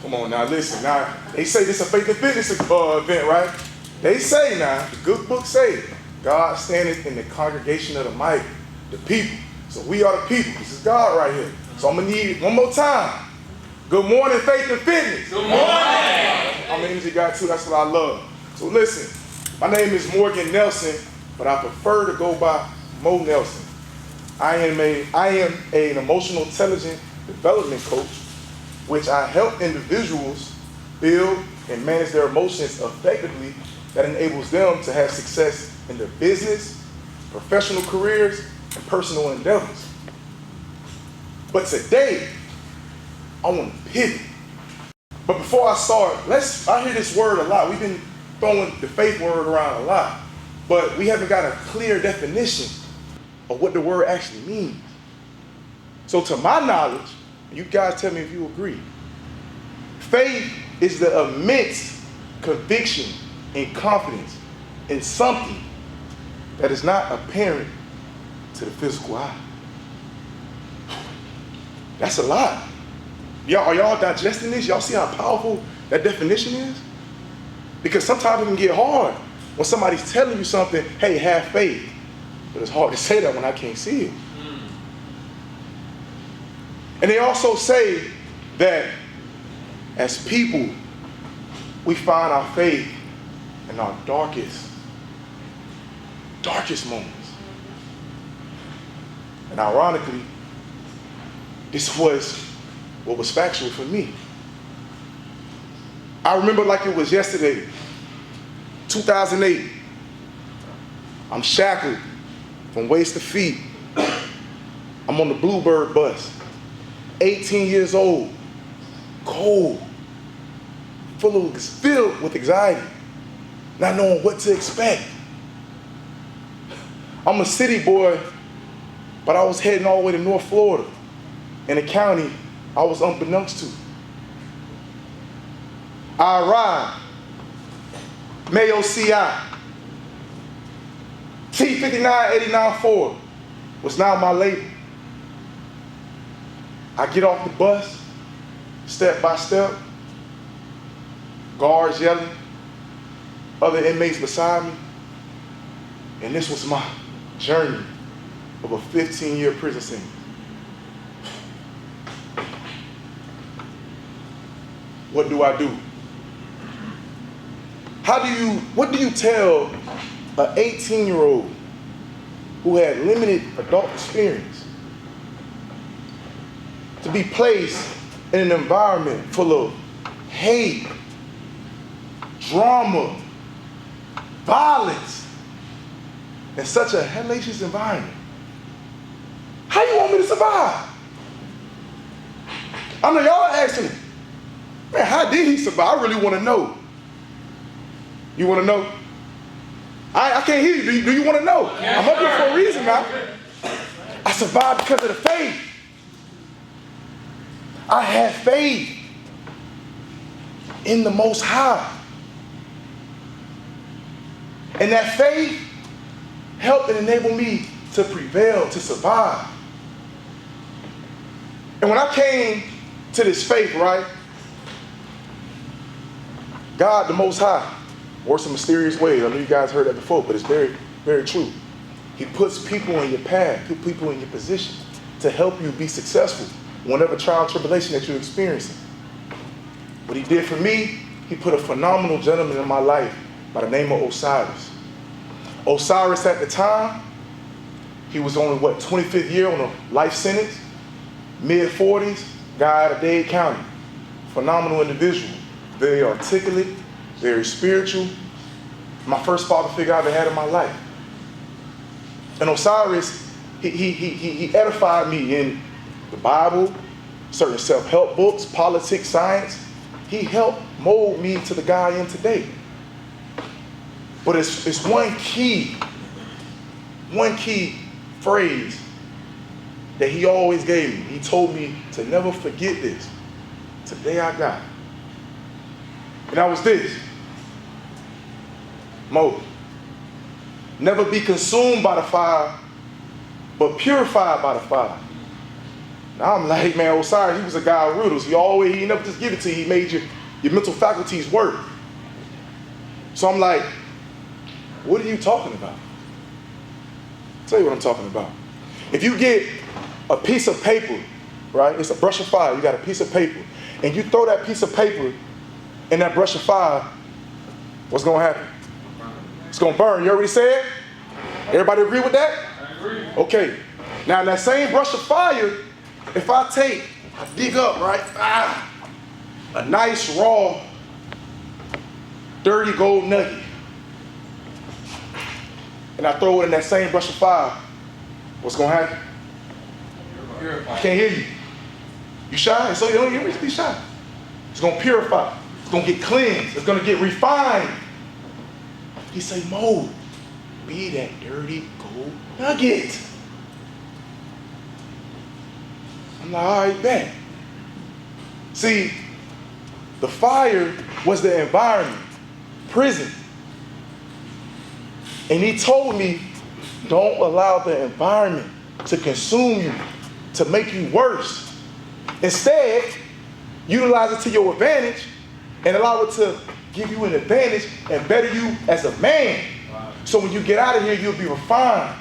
Come on now, listen. Now, they say this is a faith and fitness event, right? They say now, the good book say, God standeth in the congregation of the mighty, the people. So we are the people. This is God right here. So I'm going to need one more time. Good morning, faith and fitness. Good morning. I'm an energy guy too. That's what I love. So listen, my name is Morgan Nelson, but I prefer to go by Mo Nelson. I am an emotional intelligence development coach, which I help individuals build and manage their emotions effectively that enables them to have success in their business, professional careers, and personal endeavors. But today, I want to pivot. But before I start, I hear this word a lot. We've been throwing the faith word around a lot, but we haven't got a clear definition of what the word actually means. So to my knowledge, you guys tell me if you agree, faith is the immense conviction and confidence in something that is not apparent to the physical eye. That's a lot. Are y'all digesting this? Y'all see how powerful that definition is? Because sometimes it can get hard when somebody's telling you something, hey, have faith. But it's hard to say that when I can't see it. And they also say that as people, we find our faith in our darkest moments. And ironically, this was what was factual for me. I remember like it was yesterday, 2008. I'm shackled from waist to feet. I'm on the Bluebird bus, 18 years old, cold, filled with anxiety, not knowing what to expect. I'm a city boy, but I was heading all the way to North Florida, in a county I was unbeknownst to. I arrived, Mayo CI, T5989-4 was now my label. I get off the bus, step by step, guards yelling, other inmates beside me, and this was my journey of a 15-year prison sentence. What do I do? What do you tell an 18-year-old who had limited adult experience to be placed in an environment full of hate, drama, violence, in such a hellacious environment? How you want me to survive? I know y'all are asking, man, how did he survive? I really want to know. You want to know? I can't hear you. Do you want to know? Yes, I'm up here for a reason now. I survived because of the faith. I had faith in the Most High. And that faith helped and enabled me to prevail, to survive. And when I came to this faith, right, God, the Most High, works in mysterious ways. I know you guys heard that before, but it's very, very true. He puts people in your path, put people in your position to help you be successful whenever trial and tribulation that you're experiencing. What he did for me, he put a phenomenal gentleman in my life by the name of Osiris. Osiris at the time, he was only, 25th year on a life sentence, mid-40s, guy out of Dade County. Phenomenal individual, very articulate, very spiritual. My first father figure I ever had in my life. And Osiris, he edified me in the Bible, certain self-help books, politics, science. He helped mold me to the guy I am today. But it's one key phrase that he always gave me. He told me to never forget this. Today I got it. And that was this. Mo, never be consumed by the fire, but purified by the fire. Now I'm like, man, Osiris, he was a guy of riddles. He never just give it to you. He made your mental faculties work. So I'm like, what are you talking about? I'll tell you what I'm talking about. If you get a piece of paper, right? It's a brush of fire. You got a piece of paper. And you throw that piece of paper in that brush of fire, what's going to happen? It's going to burn. You already said? Everybody agree with that? I agree. Okay. Now, in that same brush of fire, if I dig up, right? A nice, raw, dirty gold nugget. And I throw it in that same brush of fire, what's going to happen? I can't hear you. You shy? So you don't hear me? Be shy. It's going to purify. It's going to get cleansed. It's going to get refined. He say, Mo, be that dirty gold nugget. I'm like, all right, bet. See, the fire was the environment, prison. And he told me, don't allow the environment to consume you, to make you worse. Instead, utilize it to your advantage and allow it to give you an advantage and better you as a man. Wow. So when you get out of here, you'll be refined.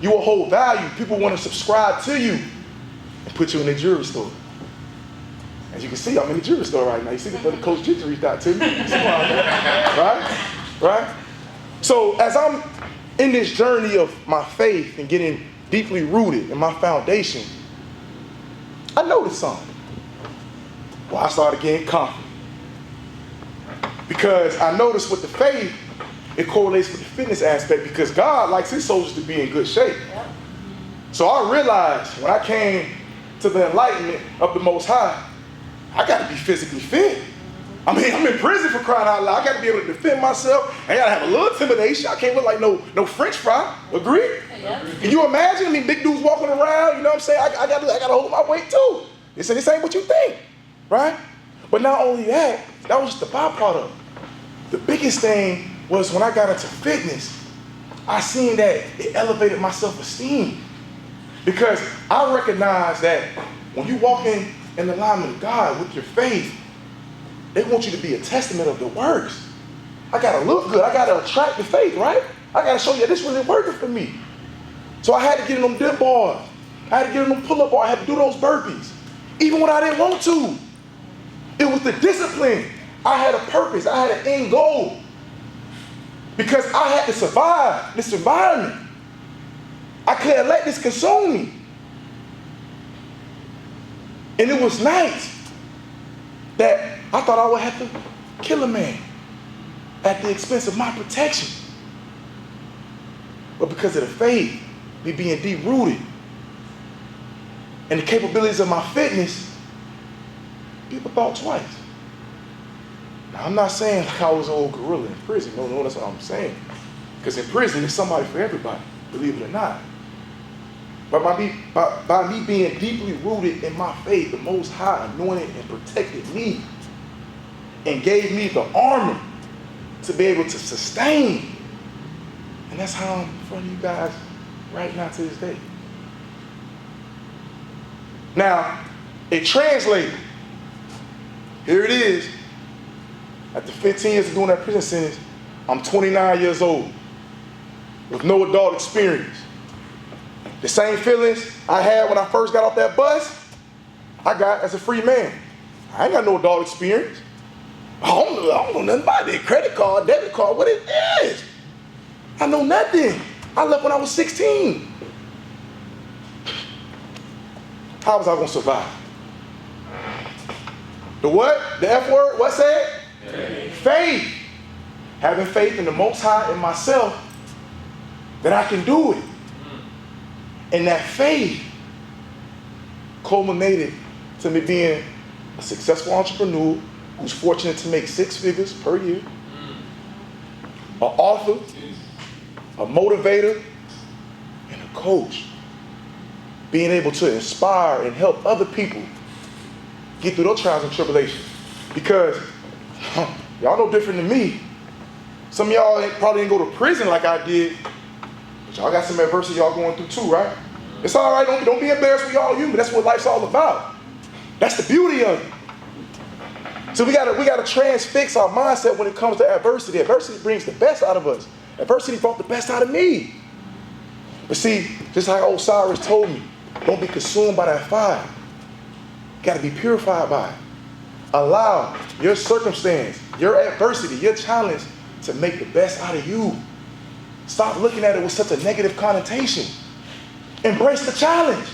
You will hold value. People want to subscribe to you and put you in the jewelry store. As you can see, I'm in the jewelry store right now. You see the brother Coach Ginger reached out to me. Right? Right? So as I'm in this journey of my faith and getting deeply rooted in my foundation, I noticed something. Well, I started getting confident. Because I noticed with the faith, it correlates with the fitness aspect because God likes his soldiers to be in good shape. Yep. So I realized when I came to the enlightenment of the Most High, I got to be physically fit. I mean, I'm in prison for crying out loud. I got to be able to defend myself. I got to have a little intimidation. I can't look like no French fry. Agree? Yep. Can you imagine? I mean, big dudes walking around. You know what I'm saying? I got to hold my weight too. They say this ain't what you think, right? But not only that, that was just the byproduct. The biggest thing was when I got into fitness, I seen that it elevated my self-esteem. Because I recognize that when you walk in alignment with God with your faith, they want you to be a testament of the works. I gotta look good. I gotta attract the faith, right? I gotta show you this really working for me. So I had to get in them dip bars. I had to get in them pull-up bars. I had to do those burpees. Even when I didn't want to. It was the discipline. I had a purpose. I had an end goal. Because I had to survive this environment. I couldn't let this consume me. And it was nice that I thought I would have to kill a man at the expense of my protection. But because of the faith, me being deep rooted, and the capabilities of my fitness, people thought twice. Now, I'm not saying like I was an old gorilla in prison. No, that's what I'm saying. Because in prison, there's somebody for everybody, believe it or not. But by me being deeply rooted in my faith, the Most High anointed and protected me and gave me the armor to be able to sustain. And that's how I'm in front of you guys right now to this day. Now, it translated. Here it is. After 15 years of doing that prison sentence, I'm 29 years old with no adult experience. The same feelings I had when I first got off that bus, I got as a free man. I ain't got no adult experience. I don't know nothing about it. Credit card, debit card, what it is. I know nothing. I left when I was 16. How was I going to survive? The what? The F word? What's that? Faith. Having faith in the Most High and myself that I can do it. And that faith culminated to me being a successful entrepreneur who's fortunate to make 6 figures per year, an author, a motivator, and a coach. Being able to inspire and help other people get through their trials and tribulations. Because y'all know different than me. Some of y'all probably didn't go to prison like I did, but y'all got some adversity y'all going through too, right? It's all right. Don't be embarrassed. We all human. That's what life's all about. That's the beauty of it. So we gotta transfix our mindset when it comes to adversity. Adversity brings the best out of us. Adversity brought the best out of me. But see, just like Osiris told me, don't be consumed by that fire. You gotta be purified by it. Allow your circumstance, your adversity, your challenge to make the best out of you. Stop looking at it with such a negative connotation. Embrace the challenge.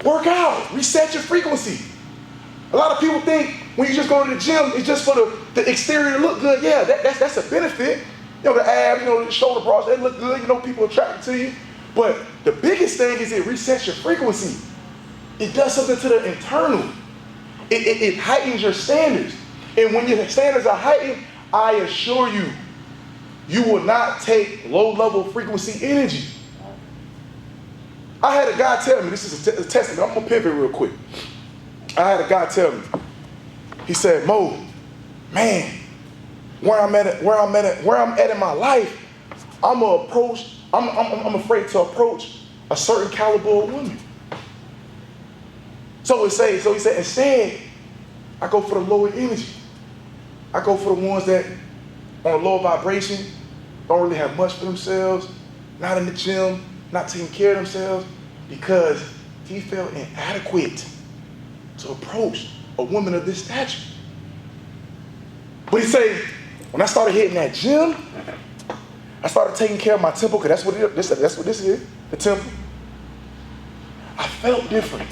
Work out. Reset your frequency. A lot of people think when you just go to the gym, it's just for the exterior to look good. Yeah, that's a benefit. You know, the abs, you know, the shoulder bras, they look good. You know, people attracted to you. But the biggest thing is it resets your frequency. It does something to the internal. It heightens your standards. And when your standards are heightened, I assure you, you will not take low-level frequency energy. I had a guy tell me, this is a testament, I'm gonna pivot real quick. I had a guy tell me, he said, Mo, man, where I'm at in my life, I'm afraid to approach a certain caliber of woman. So he said, instead, I go for the lower energy. I go for the ones that on a lower vibration, don't really have much for themselves, not in the gym, not taking care of themselves, because he felt inadequate to approach a woman of this stature. But he said, when I started hitting that gym, I started taking care of my temple, because that's what this is, the temple. I felt different.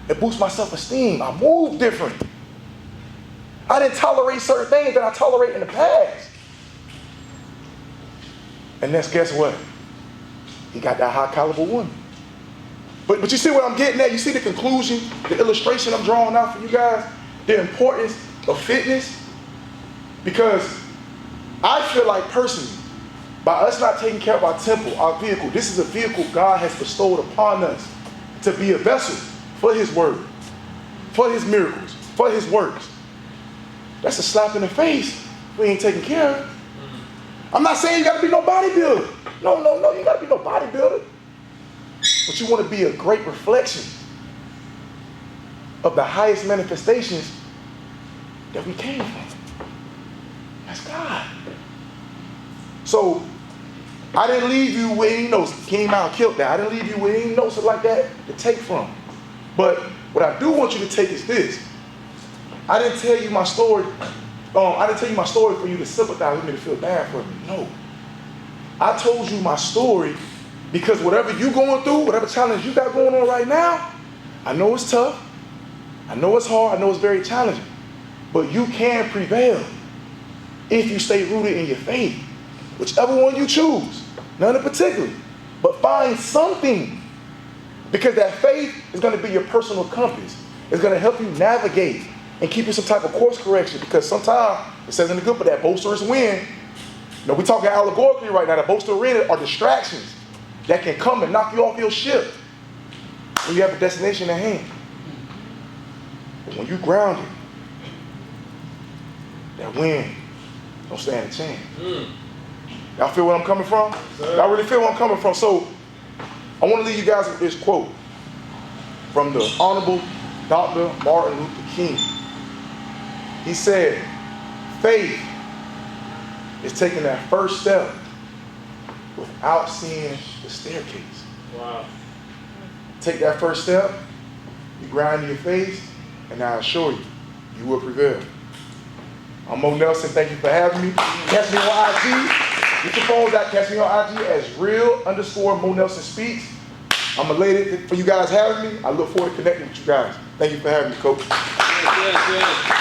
It boosted my self-esteem. I moved different. I didn't tolerate certain things that I tolerated in the past. And then guess what? He got that high caliber woman. But you see what I'm getting at? You see the conclusion, the illustration I'm drawing out for you guys? The importance of fitness? Because I feel like personally, by us not taking care of our temple, our vehicle, this is a vehicle God has bestowed upon us to be a vessel for his word, for his miracles, for his works. That's a slap in the face. We ain't taking care of it. I'm not saying you got to be no bodybuilder. No, you got to be no bodybuilder. But you want to be a great reflection of the highest manifestations that we came from. That's God. So I didn't leave you with any notes. Came out and killed that. I didn't leave you with any notes like that to take from. But what I do want you to take is this. I didn't tell you my story. I didn't tell you my story for you to sympathize with me, to feel bad for me. No. I told you my story because whatever you're going through, whatever challenge you got going on right now, I know it's tough. I know it's hard. I know it's very challenging. But you can prevail if you stay rooted in your faith. Whichever one you choose. None in particular. But find something. Because that faith is going to be your personal compass. It's going to help you navigate and keep you some type of course correction. Because sometimes, it says in the good book, that boisterous wind, you know, we're talking allegorically right now, that boisterous wind are distractions that can come and knock you off your ship when you have a destination at hand. But when you grounded, that wind don't stand a chance. Y'all feel where I'm coming from? Y'all really feel where I'm coming from? So I want to leave you guys with this quote from the Honorable Dr. Martin Luther King. He said, faith is taking that first step without seeing the staircase. Wow. Take that first step, you grind your face, and I assure you, you will prevail. I'm Mo Nelson. Thank you for having me. Catch me on IG. Get your phones out. Catch me on IG as real_Mo Nelson Speaks. I'm elated for you guys having me. I look forward to connecting with you guys. Thank you for having me, Coach. Yes.